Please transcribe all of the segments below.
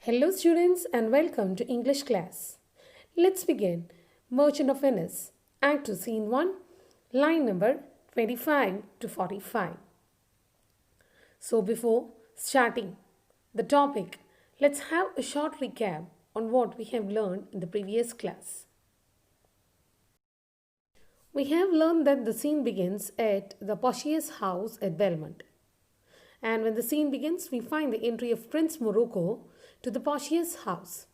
Hello students and welcome to English class. Let's begin. Merchant of Venice, Act 2, Scene 1, line number 25 to 45. So before starting the topic, let's have a short recap on what we have learned in the previous class. We have learned that the scene begins at the Portia's house at Belmont. And when the scene begins, we find the entry of Prince Morocco to the Portia's house.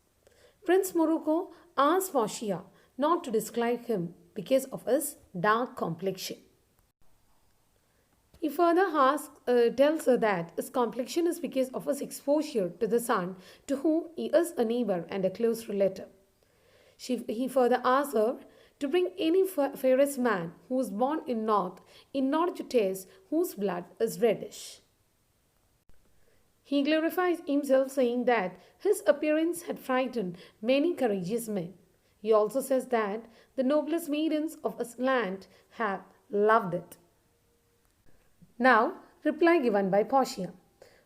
Prince Morocco asks Portia not to describe him because of his dark complexion. He further tells her that his complexion is because of his exposure to the sun, to whom he is a neighbor and a close relative. He further asks her to bring any fairest man who is born in North in order to taste whose blood is reddish. He glorifies himself, saying that his appearance had frightened many courageous men. He also says that the noblest maidens of his land have loved it. Now, reply given by Portia.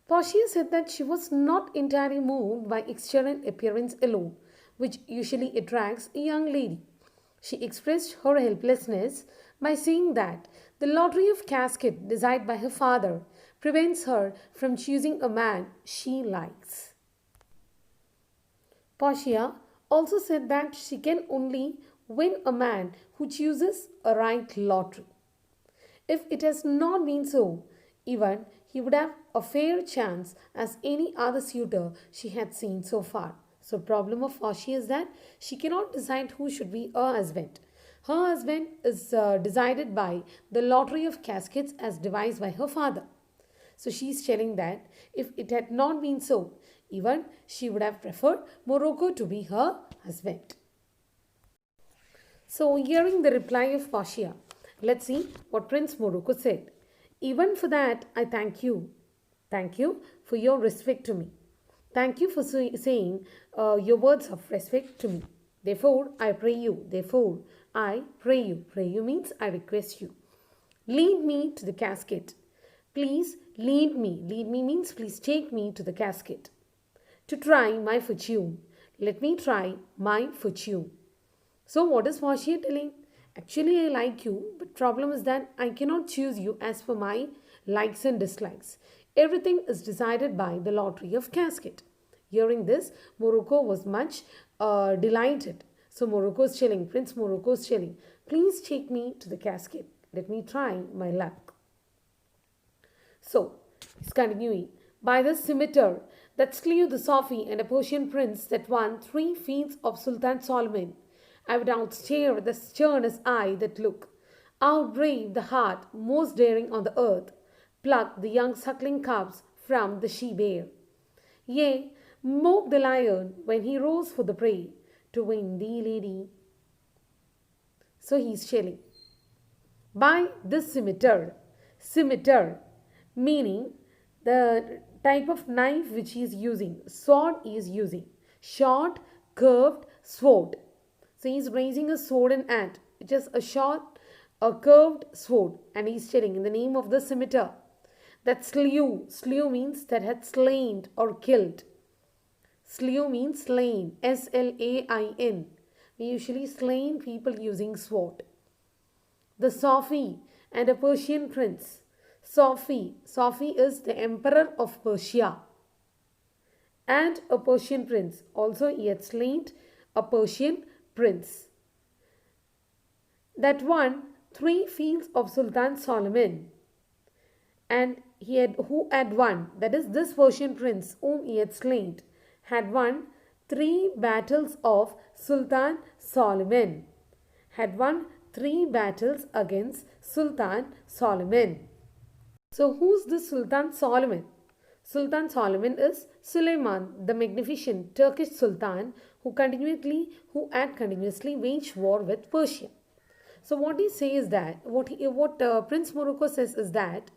Portia said that she was not entirely moved by external appearance alone, which usually attracts a young lady. She expressed her helplessness by saying that the lottery of casket decided by her father prevents her from choosing a man she likes. Portia also said that she can only win a man who chooses a right lottery. If it has not been so, even he would have a fair chance as any other suitor she had seen so far. So the problem of Portia is that she cannot decide who should be her husband. Her husband is decided by the lottery of caskets as devised by her father. So she is telling that if it had not been so, even she would have preferred Morocco to be her husband. So hearing the reply of Portia, let's see what Prince Morocco said. Even for that, I thank you. Thank you for your respect to me. Thank you for saying your words of respect to me. Therefore, I pray you. Therefore, I pray you. Pray you means I request you. Lead me to the casket. Please lead me. Lead me means please take me to the casket. To try my fortune. Let me try my fortune. So what is Portia telling? Actually, I like you, but problem is that I cannot choose you as per my likes and dislikes. Everything is decided by the lottery of casket. Hearing this, Morocco was much delighted. So Morocco is telling, Prince Morocco is telling, please take me to the casket. Let me try my luck. So, it's continuing. By the scimitar that slew the Sophie and a Persian prince that won 3 fields of Sultan Solomon, I would outstare the sternest eye that look, outbrave the heart most daring on the earth, pluck the young suckling cubs from the she-bear. Yea, mock the lion when he rose for the prey, to win thee, lady. So he's telling, by this scimitar, meaning the type of knife which he is using, sword he is using, short, curved sword. So he is raising a sword in hand, which is a short, a curved sword, and he is telling in the name of the scimitar that slew means that had slain or killed. Slew means slain, S-L-A-I-N. We usually slain people using sword. The Sophie and a Persian prince. Sophie is the emperor of Persia. And a Persian prince. Also he had slain a Persian prince. That won 3 fields of Sultan Solomon. And who had won, that is this Persian prince whom he had slain, had won 3 battles of Sultan Solomon. Had won 3 battles against Sultan Solomon. So who's this Sultan Solomon? Sultan Solomon is Suleiman, the magnificent Turkish Sultan who had continuously waged war with Persia. So what he says is that, Prince Morocco says is that,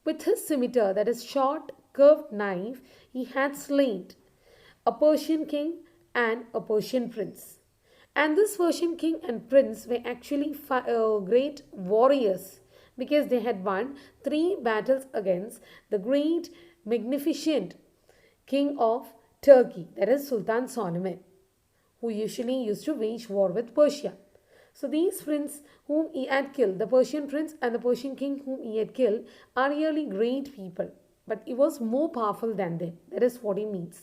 with his scimitar, that is short, curved knife, he had slain a Persian king and a Persian prince. And this Persian king and prince were actually great warriors because they had won 3 battles against the great, magnificent king of Turkey, that is Sultan Solomon, who usually used to wage war with Persia. So these prince whom he had killed, the Persian prince and the Persian king whom he had killed, are really great people. But he was more powerful than them. That is what he means.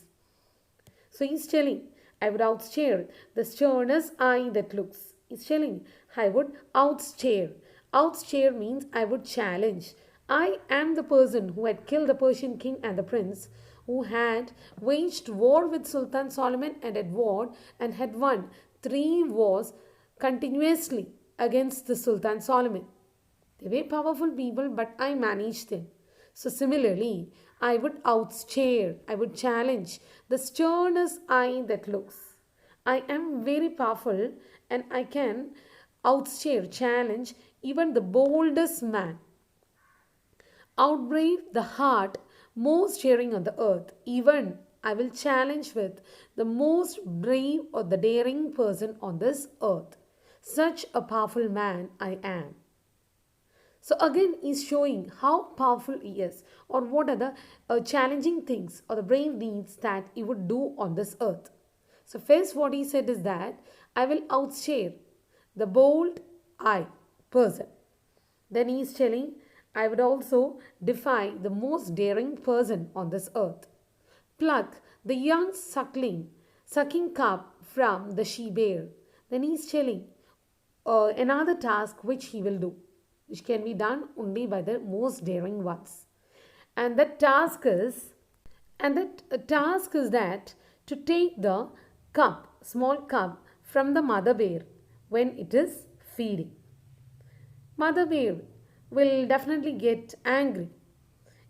So he's telling, I would outstare the sternest eye that looks. He's telling, I would outstare. Outstare means I would challenge. I am the person who had killed the Persian king and the prince, who had waged war with Sultan Solomon and had warred and had won 3 wars continuously against the Sultan Solomon. They were powerful people, but I managed them. So similarly, I would outstare, I would challenge the sternest eye that looks. I am very powerful and I can outstare, challenge even the boldest man. Outbrave the heart most daring on the earth. Even I will challenge with the most brave or the daring person on this earth. Such a powerful man I am. So again, he's showing how powerful he is, or what are the challenging things or the brave deeds that he would do on this earth. So first what he said is that I will outstare the bold I person. Then he is telling I would also defy the most daring person on this earth. Pluck the young sucking cup from the she-bear. Then he is telling another task which he will do, which can be done only by the most daring ones. And that task is that to take the cup, small cup, from the mother bear when it is feeding. Mother bear will definitely get angry.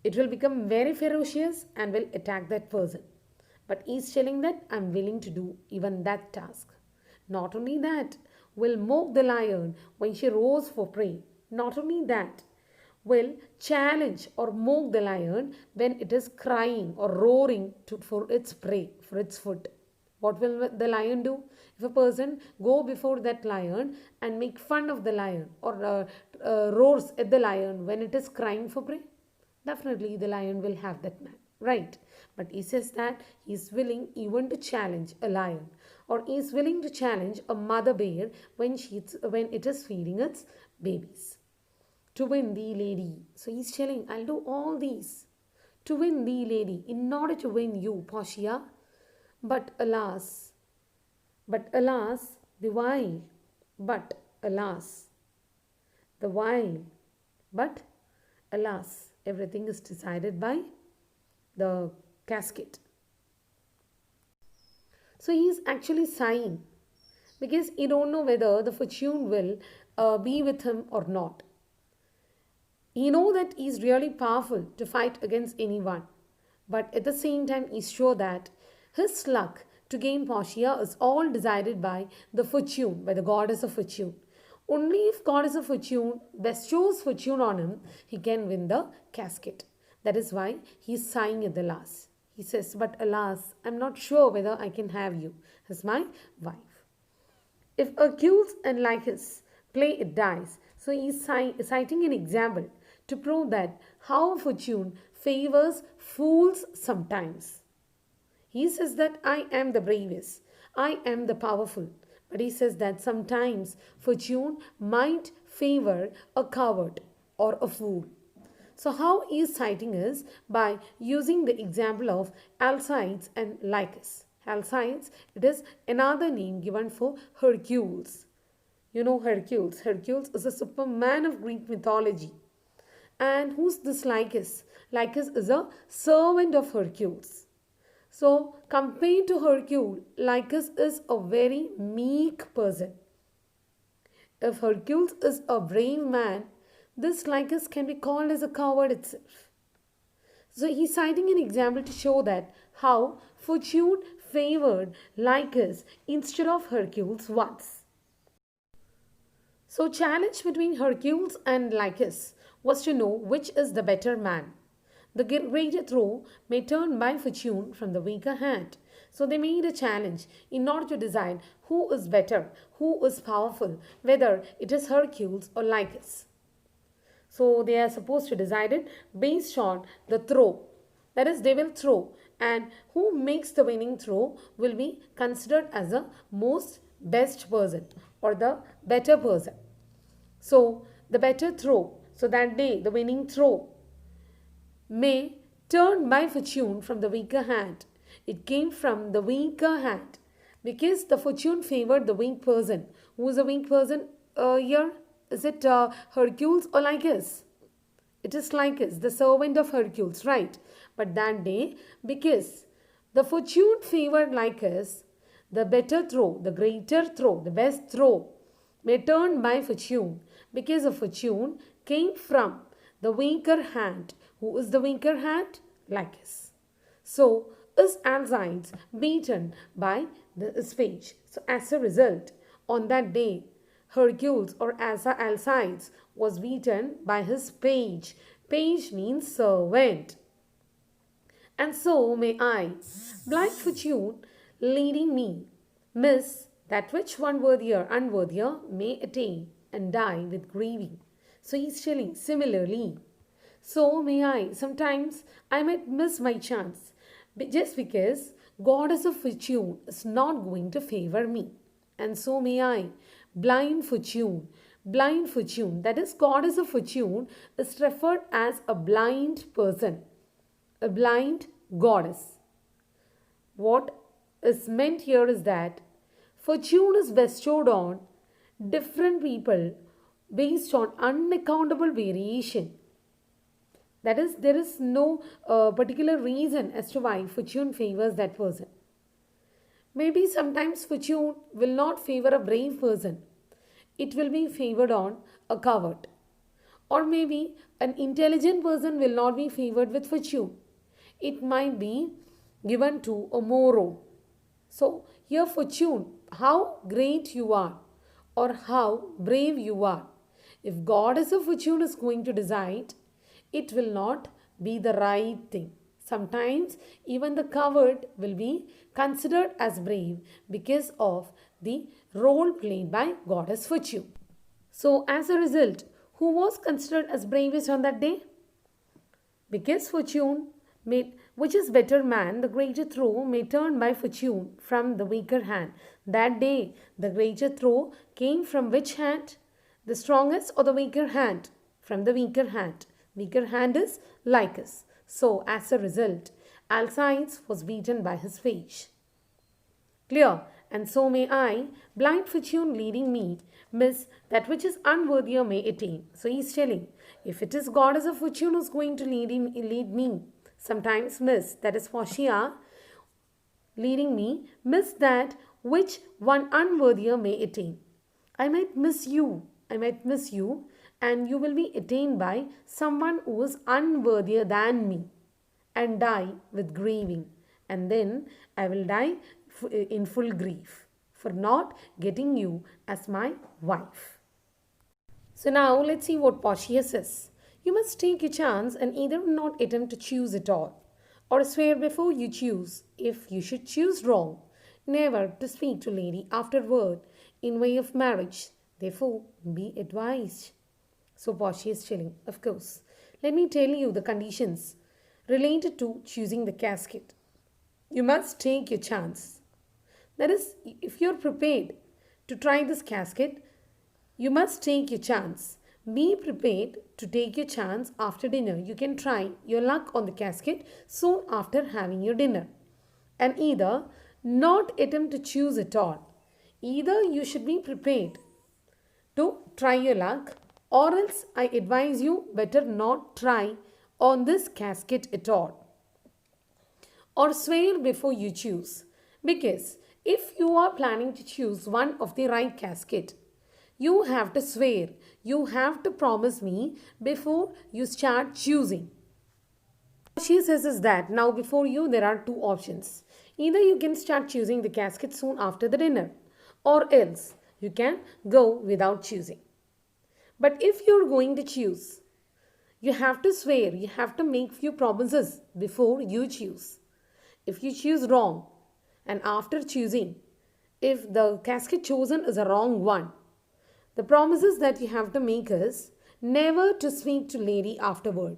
It will become very ferocious and will attack that person. But he's telling that I'm willing to do even that task. Not only that, will mock the lion when she roars for prey. Not only that, will challenge or mock the lion when it is crying or roaring for its prey, for its food. What will the lion do? If a person go before that lion and make fun of the lion or roars at the lion when it is crying for prey, definitely the lion will have that man, right? But he says that he is willing even to challenge a lion, or he is willing to challenge a mother bear when it is feeding its babies. To win thee, lady. So he's telling, I'll do all these to win thee, lady, in order to win you, Portia. But alas, the while, but alas, the while, but alas, everything is decided by the casket. So he is actually sighing because he don't know whether the fortune will be with him or not. He knows that he is really powerful to fight against anyone, but at the same time he is sure that his luck to gain Portia is all decided by the fortune, by the goddess of fortune. Only if goddess of fortune bestows fortune on him, he can win the casket. That is why he is sighing at the last. He says, but alas, I am not sure whether I can have you as my wife. If Achilles and Lycus play at dice, so he is citing an example to prove that how fortune favors fools sometimes. He says that I am the bravest, I am the powerful. But he says that sometimes fortune might favor a coward or a fool. So how he is citing is by using the example of Alcides and Lycus. Alcides, it is another name given for Hercules. You know Hercules. Hercules is a superman of Greek mythology. And who's this Lycus? Lycus is a servant of Hercules. So, compared to Hercules, Lycus is a very meek person. If Hercules is a brave man, this Lycus can be called as a coward itself. So, he's citing an example to show that how fortune favored Lycus instead of Hercules once. So, challenge between Hercules and Lycus was to know which is the better man. The greater throw may turn by fortune from the weaker hand. So they made a challenge in order to decide who is better, who is powerful, whether it is Hercules or Lycus. So they are supposed to decide it based on the throw. That is, they will throw and who makes the winning throw will be considered as the most best person or the better person. So the better throw, so that day the winning throw may turn by fortune from the weaker hand. It came from the weaker hand because the fortune favored the weak person. Who is a weak person here? Is it Hercules or Lycus? It is Lycus, the servant of Hercules, right? But that day, because the fortune favored Lycus, the better throw, the greater throw, the best throw may turn by fortune because the fortune came from the weaker hand. Who is the weaker hand? Lycus. So, is Alcides beaten by the Sphinx? So, as a result, on that day, Hercules or Alcides was beaten by his page. Page means servant. And so may I, blind fortune leading me, miss that which one worthier, unworthier may attain and die with grieving. So he's telling similarly. So may I, sometimes I might miss my chance just because goddess of fortune is not going to favor me. And so may I, blind fortune, that is goddess of fortune is referred as a blind person, a blind goddess. What is meant here is that fortune is bestowed on different people based on unaccountable variation. That is, there is no particular reason as to why fortune favors that person. Maybe sometimes fortune will not favor a brave person. It will be favored on a coward. Or maybe an intelligent person will not be favored with fortune. It might be given to a Moro. So here fortune, how great you are or how brave you are. If goddess of fortune is going to decide, it will not be the right thing. Sometimes even the coward will be considered as brave because of the role played by goddess fortune. So as a result, who was considered as bravest on that day? Because fortune made, which is better man, the greater throw may turn by fortune from the weaker hand. That day, the greater throw came from which hand? The strongest or the weaker hand? From the weaker hand. Weaker hand is Lycus. So, as a result, Alcides was beaten by his page. Clear? And so may I, blind fortune leading me, miss that which is unworthier may attain. So he is telling, if it is goddess of fortune who is going to lead me, sometimes miss, that is Portia, leading me, miss that which one unworthier may attain. I might miss you, and you will be attained by someone who is unworthier than me and die with grieving. And then I will die in full grief for not getting you as my wife. So now let's see what Portia says. You must take your chance and either not attempt to choose at all or swear before you choose, if you should choose wrong, never to speak to lady afterward in way of marriage. Therefore, be advised. So Portia is telling, of course, let me tell you the conditions related to choosing the casket. You must take your chance. That is, if you are prepared to try this casket, you must take your chance. Be prepared to take your chance after dinner. You can try your luck on the casket soon after having your dinner. And either not attempt to choose at all. Either you should be prepared to try your luck, or else I advise you better not try on this casket at all. Or swear before you choose. Because if you are planning to choose one of the right casket, you have to swear, you have to promise me before you start choosing. What she says is that now before you there are two options. Either you can start choosing the casket soon after the dinner, or else you can go without choosing. But if you are going to choose, you have to swear, you have to make few promises before you choose. If you choose wrong and after choosing, if the casket chosen is a wrong one, the promises that you have to make is never to speak to lady afterward.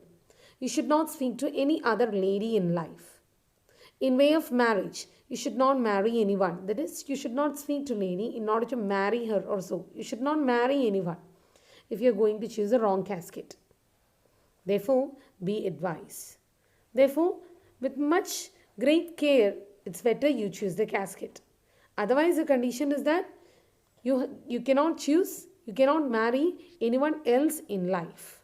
You should not speak to any other lady in life. in way of marriage, you should not marry anyone. That is, you should not speak to lady in order to marry her or so. You should not marry anyone if you are going to choose a wrong casket. Therefore, be advised. Therefore, with much great care, it's better you choose the casket. Otherwise, the condition is that you cannot choose, you cannot marry anyone else in life.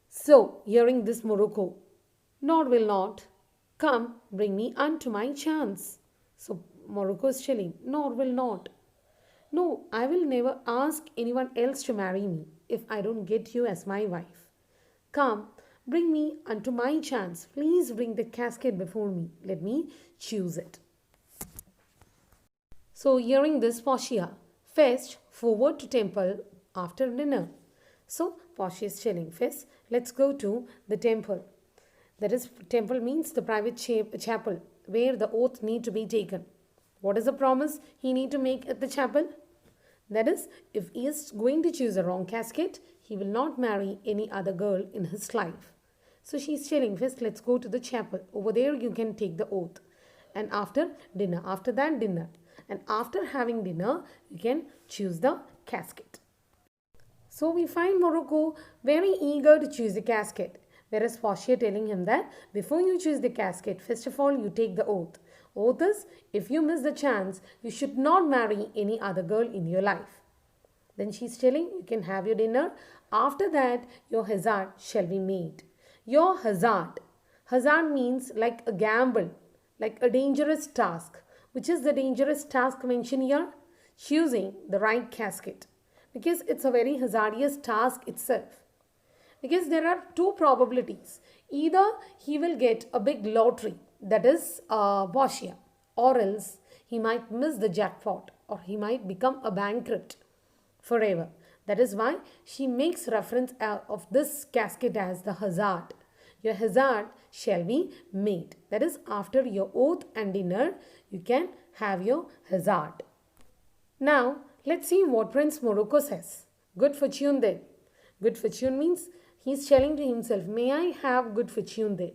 So, hearing this Morocco, nor will not, come, bring me unto my chance. So, Morocco is telling, nor will not. No, I will never ask anyone else to marry me if I don't get you as my wife. Come, bring me unto my chance. Please bring the casket before me. Let me choose it. So, hearing this, Portia fetched forward to temple after dinner. So, Portia is telling, first, let's go to the temple. That is, temple means the private chapel where the oath need to be taken. What is the promise he need to make at the chapel? That is, if he is going to choose a wrong casket, he will not marry any other girl in his life. So she is telling, first let's go to the chapel. Over there you can take the oath. And after dinner, after that dinner. And after having dinner, you can choose the casket. So we find Morocco very eager to choose the casket. Whereas Portia telling him that before you choose the casket, first of all you take the oath. Oath is, if you miss the chance, you should not marry any other girl in your life. Then she's telling, you can have your dinner. After that, your hazard shall be made. Your hazard. Hazard means like a gamble, like a dangerous task. Which is the dangerous task mentioned here? Choosing the right casket. Because it's a very hazardous task itself. Because there are two probabilities. Either he will get a big lottery, that is Portia, or else he might miss the jackpot or he might become a bankrupt forever. That is why she makes reference of this casket as the hazard. Your hazard shall be made. That is, after your oath and dinner, you can have your hazard. Now, let's see what Prince Morocco says. Good fortune then. Good fortune means he is telling to himself, may I have good fortune then,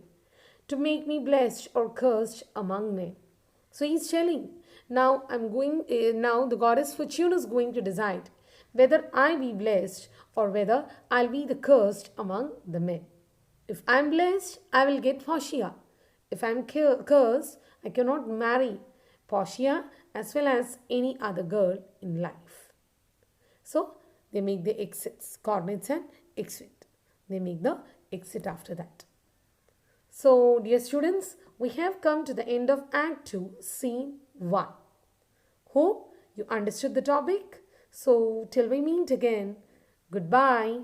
to make me blessed or cursed among men. So he is telling, now the goddess fortune is going to decide whether I be blessed or whether I'll be the cursed among the men. If I'm blessed, I will get Portia. If I'm cursed, I cannot marry Portia as well as any other girl in life. So they make the exits, coordinates and exit. They make the exit after that. So dear students, we have come to the end of Act 2, Scene 1. Hope you understood the topic. So till we meet again, goodbye.